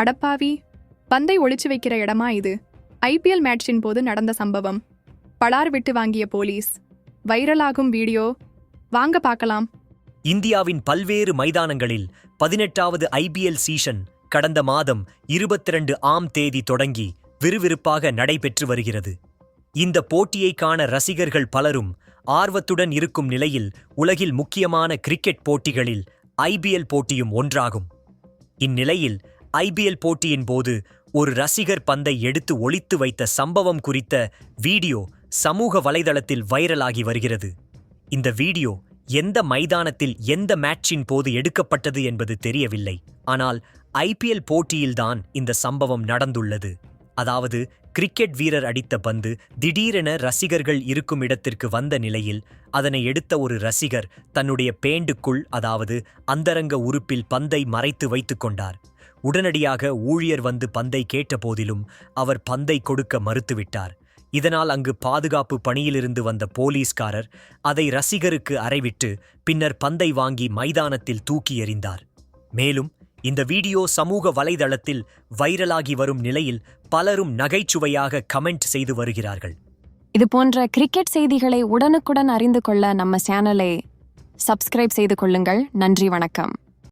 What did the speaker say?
அடப்பாவி, பந்தை ஒளிச்சு வைக்கிற இடமா இது? ஐபிஎல் மேட்சின் போது நடந்த சம்பவம். பளார் விட்டு வாங்கிய போலீஸ். வைரலாகும் வீடியோ. வாங்க பார்க்கலாம். இந்தியாவின் பல்வேறு மைதானங்களில் 18வது ஐபிஎல் சீசன் கடந்த மாதம் 22ஆம் தேதி தொடங்கி விறுவிறுப்பாக நடைபெற்று வருகிறது. இந்த போட்டியை காண ரசிகர்கள் பலரும் ஆர்வத்துடன் இருக்கும் நிலையில் உலகில் முக்கியமான கிரிக்கெட் போட்டிகளில் ஐபிஎல் போட்டியும் ஒன்றாகும். இந்நிலையில் ஐபிஎல் போட்டியின் போது ஒரு ரசிகர் பந்தை எடுத்து ஒளித்து வைத்த சம்பவம் குறித்த வீடியோ சமூக வலைதளத்தில் வைரலாகி வருகிறது. இந்த வீடியோ எந்த மைதானத்தில் எந்த மேட்சின் போது எடுக்கப்பட்டது என்பது தெரியவில்லை. ஆனால் ஐபிஎல் போட்டியில்தான் இந்த சம்பவம் நடந்துள்ளது. அதாவது கிரிக்கெட் வீரர் அடித்த பந்து திடீரென ரசிகர்கள் இருக்கும் இடத்திற்கு வந்த நிலையில் அதனை எடுத்த ஒரு ரசிகர் தன்னுடைய பேண்டுக்குள், அதாவது அந்தரங்க உறுப்பில் பந்தை மறைத்து வைத்துக் கொண்டார். உடனடியாக ஊழியர் வந்து பந்தை கேட்டபோதிலும் அவர் பந்தை கொடுக்க மறுத்துவிட்டார். இதனால் அங்கு பாதுகாப்பு பணியிலிருந்து வந்த போலீஸ்காரர் அதை ரசிகருக்கு அறைவிட்டு பின்னர் பந்தை வாங்கி மைதானத்தில் தூக்கி எறிந்தார். மேலும் இந்த வீடியோ சமூக வலைதளத்தில் வைரலாகி வரும் நிலையில் பலரும் நகைச்சுவையாக கமெண்ட் செய்து வருகிறார்கள். இது போன்ற கிரிக்கெட் செய்திகளை உடனுக்குடன் அறிந்து கொள்ள நம்ம சேனலை சப்ஸ்கிரைப் செய்து கொள்ளுங்கள். நன்றி, வணக்கம்.